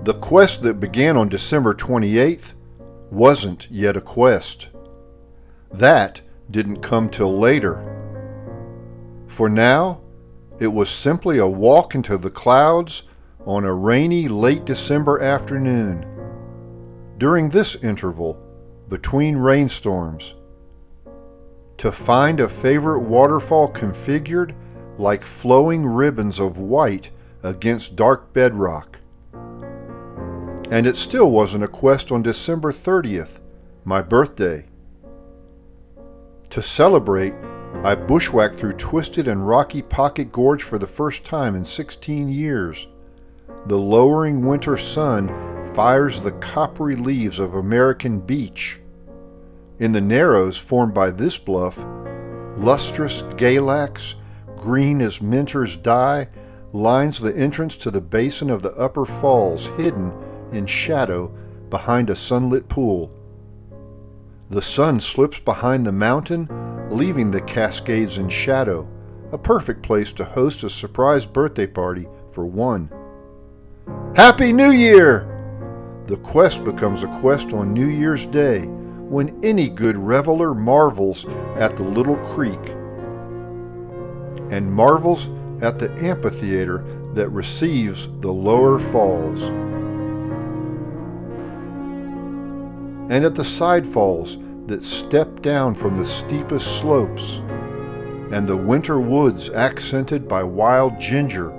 The quest that began on December 28th wasn't yet a quest. That didn't come till later. For now, it was simply a walk into the clouds on a rainy late December afternoon. During this interval, between rainstorms, to find a favorite waterfall configured like flowing ribbons of white against dark bedrock. And it still wasn't a quest on December 30th, my birthday. To celebrate, I bushwhacked through twisted and rocky Pocket Gorge for the first time in 16 years. The lowering winter sun fires the coppery leaves of American beech. In the narrows formed by this bluff, lustrous galax, green as minter's dye, lines the entrance to the basin of the upper falls, hidden in shadow behind a sunlit pool. The sun slips behind the mountain, leaving the Cascades in shadow, a perfect place to host a surprise birthday party for one. Happy New Year! The quest becomes a quest on New Year's Day, when any good reveler marvels at the little creek and marvels at the amphitheater that receives the lower falls, and at the side falls that step down from the steepest slopes, and the winter woods accented by wild ginger,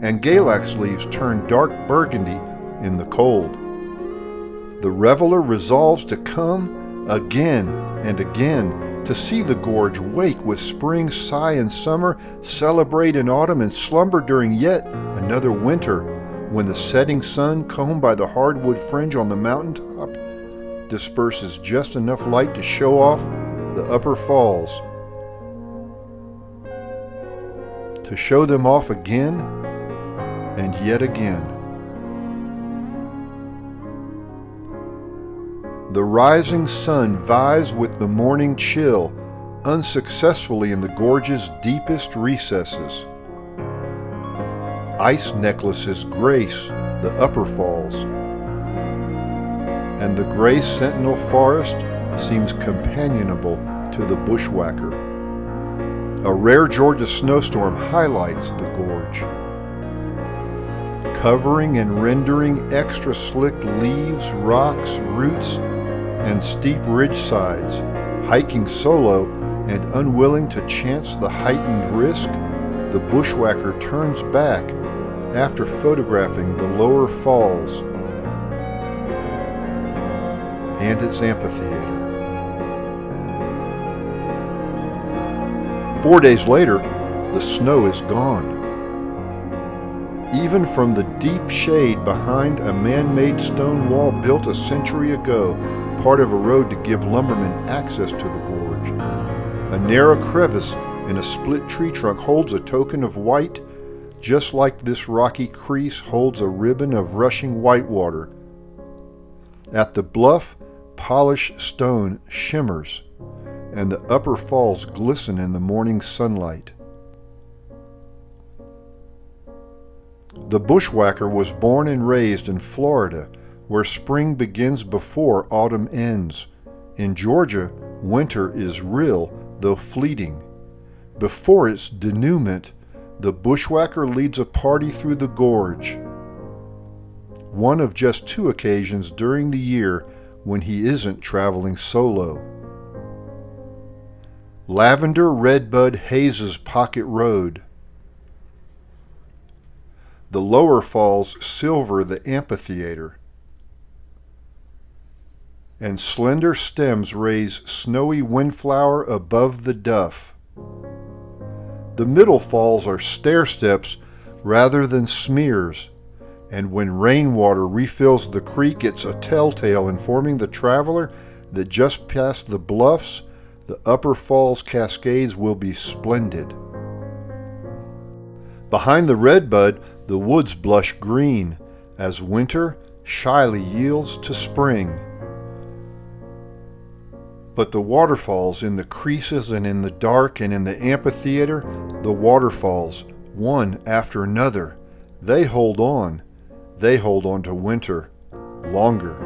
and galax leaves turn dark burgundy in the cold. The reveler resolves to come again and again, to see the gorge wake with spring sigh in summer, celebrate in autumn, and slumber during yet another winter, when the setting sun, combed by the hardwood fringe on the mountaintop, disperses just enough light to show off the upper falls. To show them off again and yet again. The rising sun vies with the morning chill, unsuccessfully in the gorge's deepest recesses. Ice necklaces grace the upper falls, and the gray sentinel forest seems companionable to the bushwhacker. A rare Georgia snowstorm highlights the gorge, covering and rendering extra slick leaves, rocks, roots, and steep ridge sides. Hiking solo and unwilling to chance the heightened risk, the bushwhacker turns back after photographing the lower falls and its amphitheater. 4 days later, the snow is gone. Even from the deep shade behind a man-made stone wall built a century ago, part of a road to give lumbermen access to the gorge. A narrow crevice in a split tree trunk holds a token of white, just like this rocky crease holds a ribbon of rushing whitewater. At the bluff, polished stone shimmers, and the upper falls glisten in the morning sunlight. The bushwhacker was born and raised in Florida, where spring begins before autumn ends. In Georgia, winter is real, though fleeting. Before its denouement, the bushwhacker leads a party through the gorge, one of just 2 occasions during the year when he isn't traveling solo. Lavender redbud hazes Pocket Road. The lower falls silver the amphitheater, and slender stems raise snowy windflower above the duff. The middle falls are stair steps rather than smears, and when rainwater refills the creek, it's a telltale informing the traveler that just past the bluffs, the upper falls cascades will be splendid. Behind the redbud, the woods blush green as winter shyly yields to spring. But the waterfalls in the creases and in the dark and in the amphitheater, the waterfalls, one after another, they hold on. They hold on to winter longer.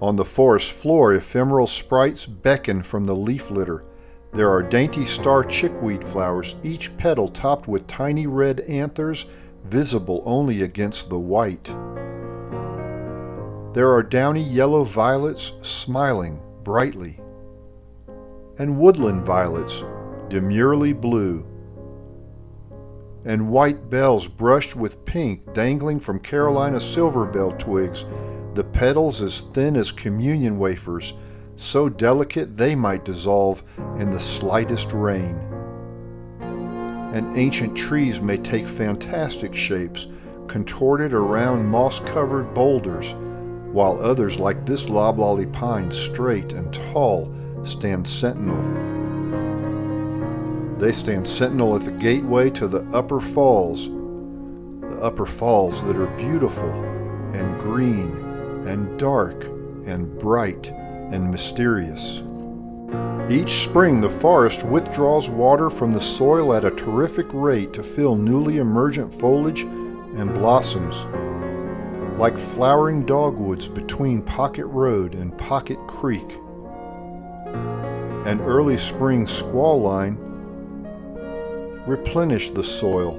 On the forest floor, ephemeral sprites beckon from the leaf litter. There are dainty star chickweed flowers, each petal topped with tiny red anthers, visible only against the white. There are downy yellow violets smiling brightly, and woodland violets demurely blue, and white bells brushed with pink dangling from Carolina silver bell twigs, the petals as thin as communion wafers, so delicate they might dissolve in the slightest rain. And ancient trees may take fantastic shapes, contorted around moss-covered boulders, while others, like this loblolly pine, straight and tall, stand sentinel. They stand sentinel at the gateway to the upper falls that are beautiful and green and dark and bright and mysterious. Each spring, the forest withdraws water from the soil at a terrific rate to fill newly emergent foliage and blossoms, like flowering dogwoods between Pocket Road and Pocket Creek. An early spring squall line replenished the soil,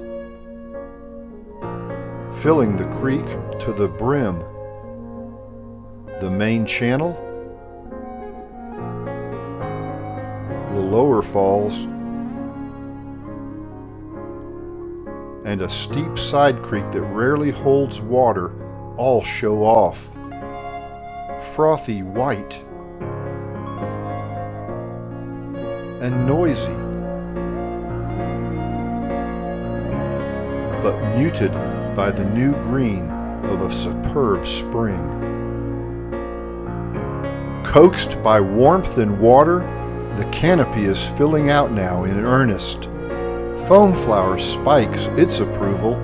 filling the creek to the brim. The main channel, the lower falls, and a steep side creek that rarely holds water all show off, frothy white and noisy, but muted by the new green of a superb spring. Coaxed by warmth and water, the canopy is filling out now in earnest. Foamflower spikes its approval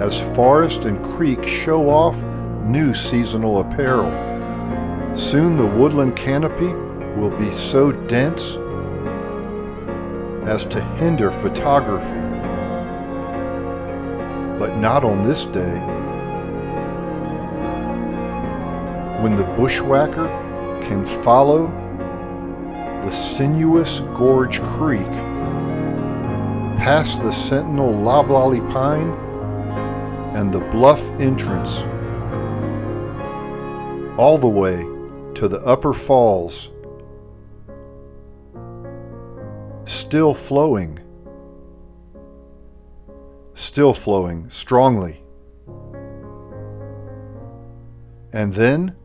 as forest and creek show off new seasonal apparel. Soon the woodland canopy will be so dense as to hinder photography. But not on this day, when the bushwhacker can follow the sinuous Gorge Creek past the sentinel loblolly pine and the bluff entrance, all the way to the upper falls, still flowing strongly. And then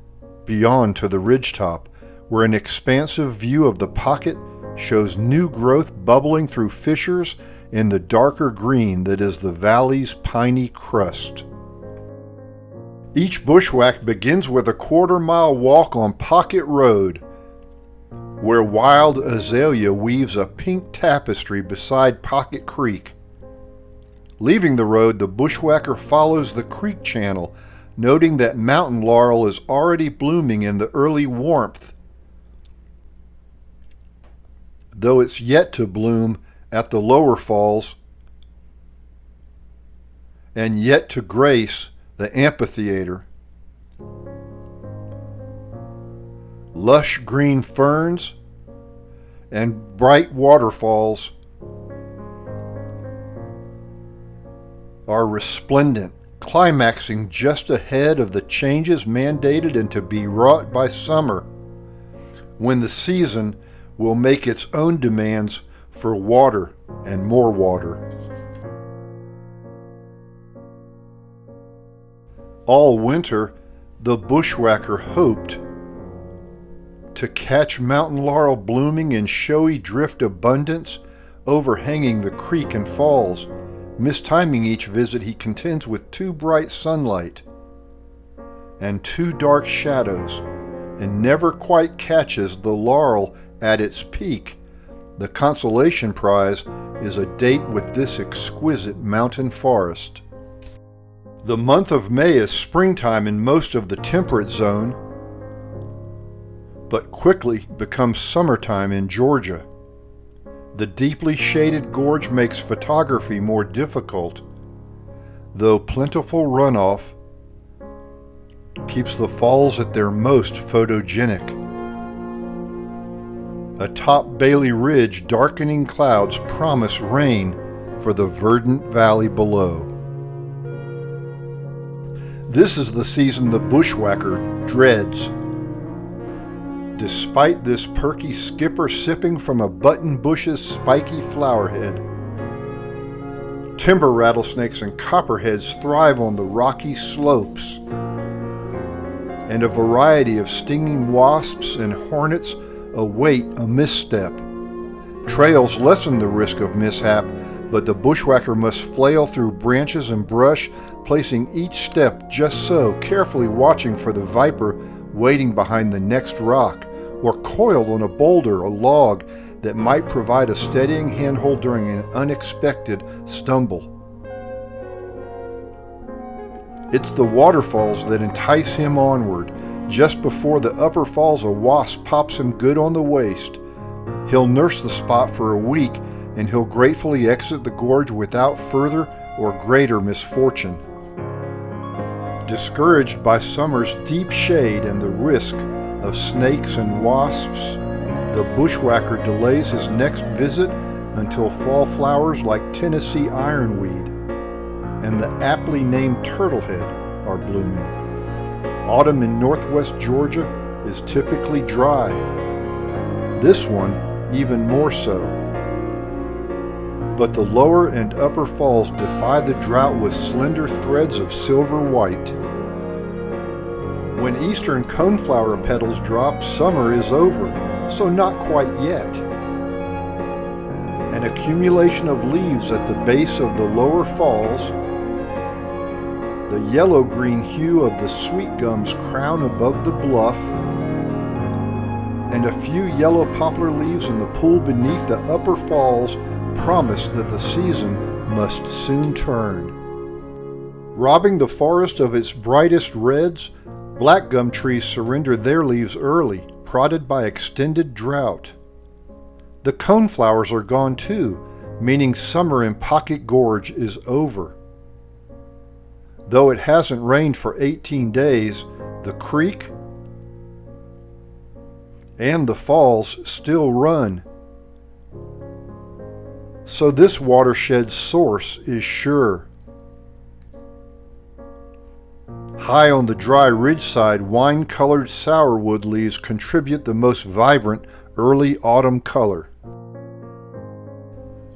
beyond to the ridgetop, where an expansive view of the pocket shows new growth bubbling through fissures in the darker green that is the valley's piney crust. Each bushwhack begins with a quarter-mile walk on Pocket Road, where wild azalea weaves a pink tapestry beside Pocket Creek. Leaving the road, the bushwhacker follows the creek channel, noting that mountain laurel is already blooming in the early warmth, though it's yet to bloom at the lower falls and yet to grace the amphitheater. Lush green ferns and bright waterfalls are resplendent, climaxing just ahead of the changes mandated and to be wrought by summer, when the season will make its own demands for water and more water. All winter, the bushwhacker hoped to catch mountain laurel blooming in showy drift abundance overhanging the creek and falls. Mistiming each visit, he contends with too bright sunlight and too dark shadows, and never quite catches the laurel at its peak. The consolation prize is a date with this exquisite mountain forest. The month of May is springtime in most of the temperate zone, but quickly becomes summertime in Georgia. The deeply shaded gorge makes photography more difficult. though plentiful runoff keeps the falls at their most photogenic. Atop Bailey Ridge, darkening clouds promise rain for the verdant valley below. This is the season the bushwhacker dreads. Despite this perky skipper sipping from a button bush's spiky flowerhead, timber rattlesnakes and copperheads thrive on the rocky slopes, and a variety of stinging wasps and hornets await a misstep. Trails lessen the risk of mishap, but the bushwhacker must flail through branches and brush, placing each step just so, carefully watching for the viper waiting behind the next rock, or coiled on a boulder or log that might provide a steadying handhold during an unexpected stumble. It's the waterfalls that entice him onward. Just before the upper falls, a wasp pops him good on the waist. He'll nurse the spot for a week, and he'll gratefully exit the gorge without further or greater misfortune. Discouraged by summer's deep shade and the risk of snakes and wasps, the bushwhacker delays his next visit until fall flowers like Tennessee ironweed and the aptly named turtlehead are blooming. Autumn in northwest Georgia is typically dry. This one even more so. But the lower and upper falls defy the drought with slender threads of silver white. When eastern coneflower petals drop, summer is over, so not quite yet. An accumulation of leaves at the base of the lower falls, the yellow-green hue of the sweet gums crown above the bluff, and a few yellow poplar leaves in the pool beneath the upper falls promise that the season must soon turn. Robbing the forest of its brightest reds, black gum trees surrender their leaves early, prodded by extended drought. The coneflowers are gone too, meaning summer in Pocket Gorge is over. Though it hasn't rained for 18 days, the creek and the falls still run. So this watershed's source is sure. High on the dry ridgeside, wine-colored sourwood leaves contribute the most vibrant early autumn color.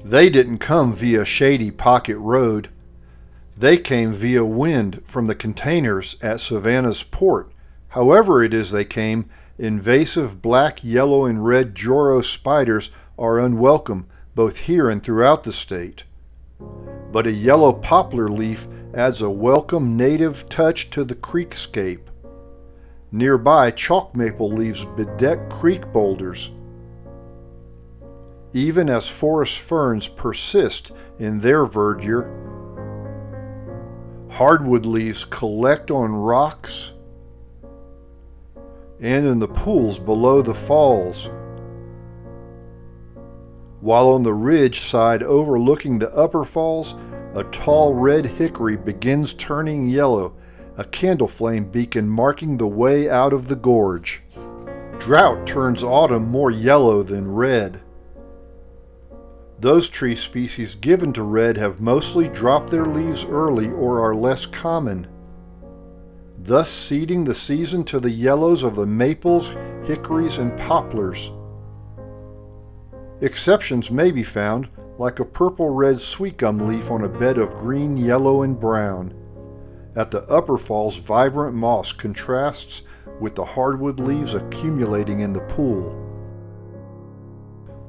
They didn't come via shady Pocket Road. They came via wind from the containers at Savannah's port. However it is they came, invasive black, yellow, and red Joro spiders are unwelcome both here and throughout the state. But a yellow poplar leaf adds a welcome native touch to the creekscape. Nearby, chalk maple leaves bedeck creek boulders, even as forest ferns persist in their verdure. Hardwood leaves collect on rocks and in the pools below the falls, while on the ridge side overlooking the upper falls, a tall red hickory begins turning yellow, a candle flame beacon marking the way out of the gorge. Drought turns autumn more yellow than red. Those tree species given to red have mostly dropped their leaves early or are less common, thus ceding the season to the yellows of the maples, hickories, and poplars. Exceptions may be found, like a purple-red sweetgum leaf on a bed of green, yellow, and brown. At the upper falls, vibrant moss contrasts with the hardwood leaves accumulating in the pool.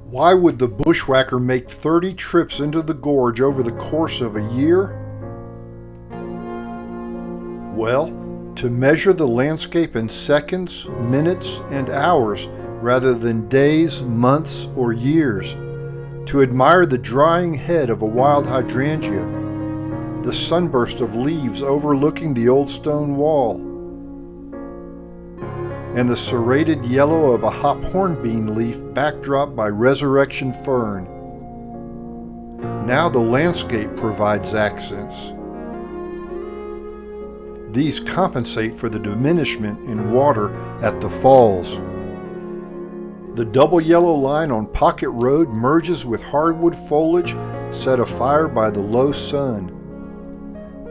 Why would the bushwhacker make 30 trips into the gorge over the course of a year? Well, to measure the landscape in seconds, minutes, and hours rather than days, months, or years. To admire the drying head of a wild hydrangea, the sunburst of leaves overlooking the old stone wall, and the serrated yellow of a hop hornbeam leaf backdropped by resurrection fern. Now the landscape provides accents. These compensate for the diminishment in water at the falls. The double yellow line on Pocket Road merges with hardwood foliage set afire by the low sun.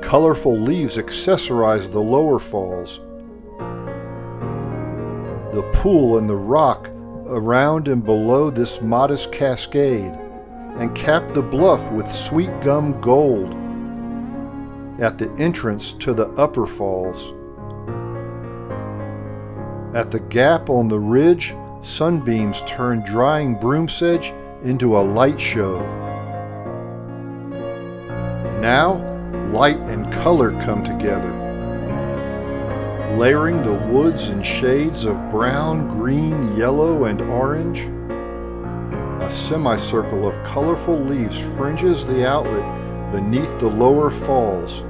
Colorful leaves accessorize the lower falls. The pool and the rock around and below this modest cascade, and cap the bluff with sweet gum gold at the entrance to the upper falls. At the gap on the ridge, sunbeams turn drying broom sedge into a light show. Now, light and color come together, layering the woods in shades of brown, green, yellow, and orange. A semicircle of colorful leaves fringes the outlet beneath the lower falls,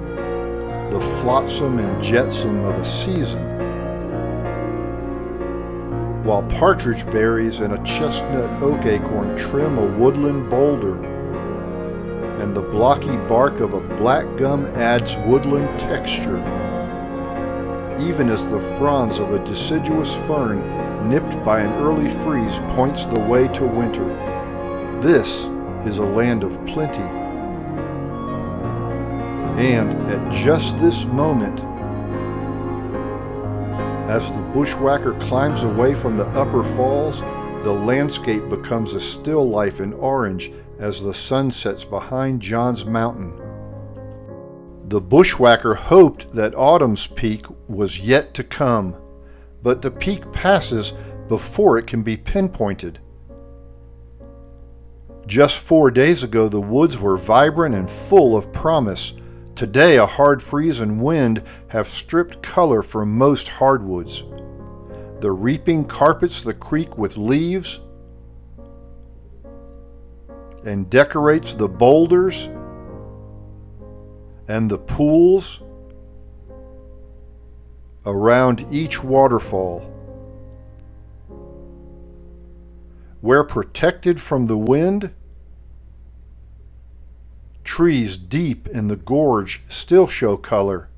the flotsam and jetsam of a season, while partridge berries and a chestnut oak acorn trim a woodland boulder, and the blocky bark of a black gum adds woodland texture, even as the fronds of a deciduous fern nipped by an early freeze points the way to winter. This is a land of plenty. And at just this moment, as the bushwhacker climbs away from the upper falls, the landscape becomes a still life in orange as the sun sets behind John's Mountain. The bushwhacker hoped that autumn's peak was yet to come, but the peak passes before it can be pinpointed. Just 4 days ago, the woods were vibrant and full of promise. Today, a hard freeze and wind have stripped color from most hardwoods. The reaping carpets the creek with leaves and decorates the boulders and the pools around each waterfall. Where protected from the wind, trees deep in the gorge still show color,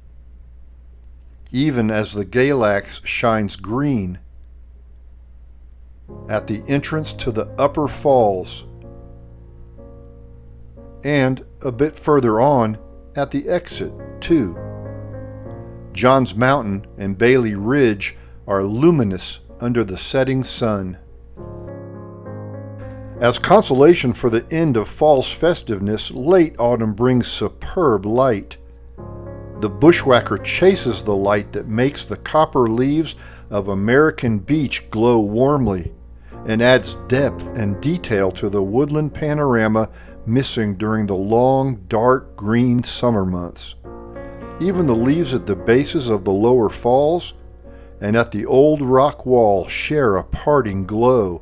even as the Galax shines green. At the entrance to the upper falls, and a bit further on at the exit, too. Johns Mountain and Bailey Ridge are luminous under the setting sun. As consolation for the end of fall's festiveness, late autumn brings superb light. The bushwhacker chases the light that makes the copper leaves of American beech glow warmly and adds depth and detail to the woodland panorama missing during the long, dark green summer months. Even the leaves at the bases of the lower falls and at the old rock wall share a parting glow.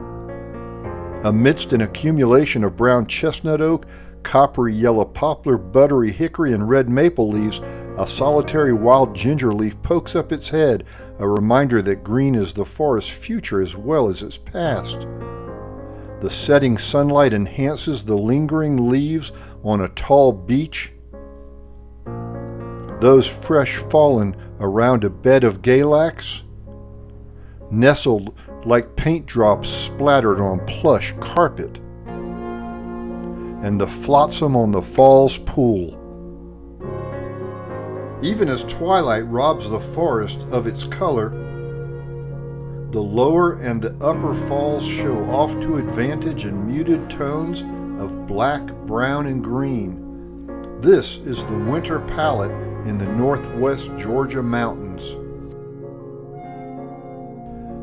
Amidst an accumulation of brown chestnut oak, coppery yellow poplar, buttery hickory, and red maple leaves, a solitary wild ginger leaf pokes up its head, a reminder that green is the forest's future as well as its past. The setting sunlight enhances the lingering leaves on a tall beech, those fresh fallen around a bed of Galax, nestled like paint drops splattered on plush carpet, and the flotsam on the fall's pool. Even as twilight robs the forest of its color, the lower and the upper falls show off to advantage in muted tones of black, brown, and green. This is the winter palette in the northwest Georgia mountains.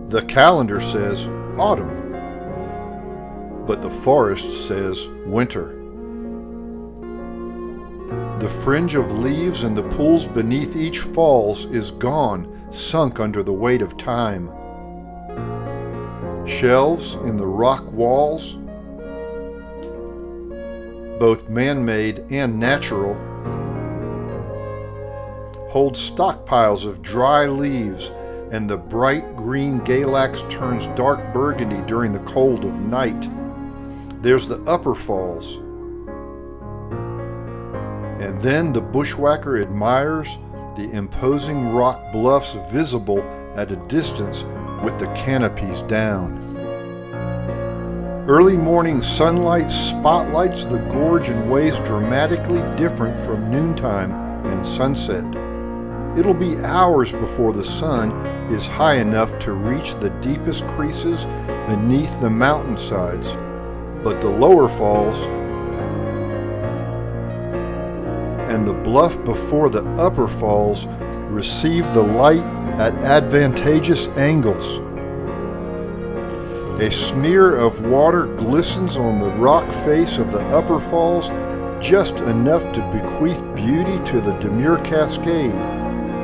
The calendar says autumn, but the forest says winter. The fringe of leaves in the pools beneath each falls is gone, sunk under the weight of time. Shelves in the rock walls, both man-made and natural, hold stockpiles of dry leaves, and the bright green Galax turns dark burgundy during the cold of night. There's the upper falls. And then the bushwhacker admires the imposing rock bluffs visible at a distance with the canopies down. Early morning sunlight spotlights the gorge in ways dramatically different from noontime and sunset. It'll be hours before the sun is high enough to reach the deepest creases beneath the mountainsides, but the lower falls and the bluff before the upper falls receive the light at advantageous angles. A smear of water glistens on the rock face of the upper falls, just enough to bequeath beauty to the demure cascade.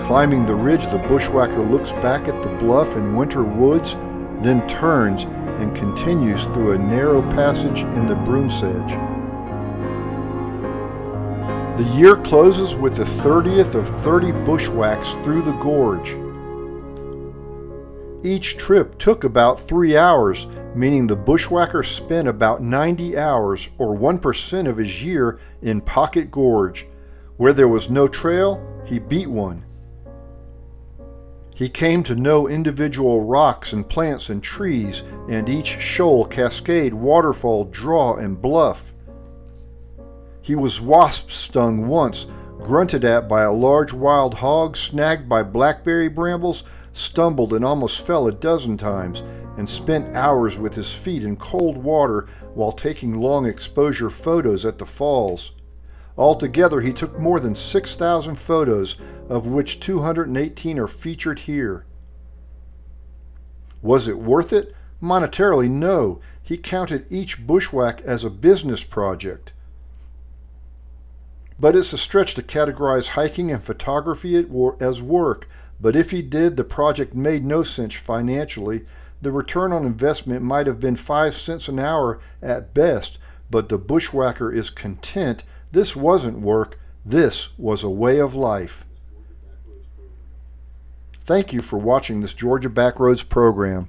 Climbing the ridge, the bushwhacker looks back at the bluff and winter woods, then turns and continues through a narrow passage in the broom sedge. The year closes with the 30th of 30 bushwhacks through the gorge. Each trip took about 3 hours, meaning the bushwhacker spent about 90 hours, or 1% of his year, in Pocket Gorge. Where there was no trail, he beat one. He came to know individual rocks and plants and trees, and each shoal, cascade, waterfall, draw, and bluff. He was wasp stung once, grunted at by a large wild hog, snagged by blackberry brambles, stumbled and almost fell a dozen times, and spent hours with his feet in cold water while taking long exposure photos at the falls. Altogether, he took more than 6,000 photos, of which 218 are featured here. Was it worth it? Monetarily, no. He counted each bushwhack as a business project. But it's a stretch to categorize hiking and photography as work. But if he did, the project made no sense financially. The return on investment might have been 5 cents an hour at best, but the bushwhacker is content. This wasn't work. This was a way of life. Thank you for watching this Georgia Backroads program.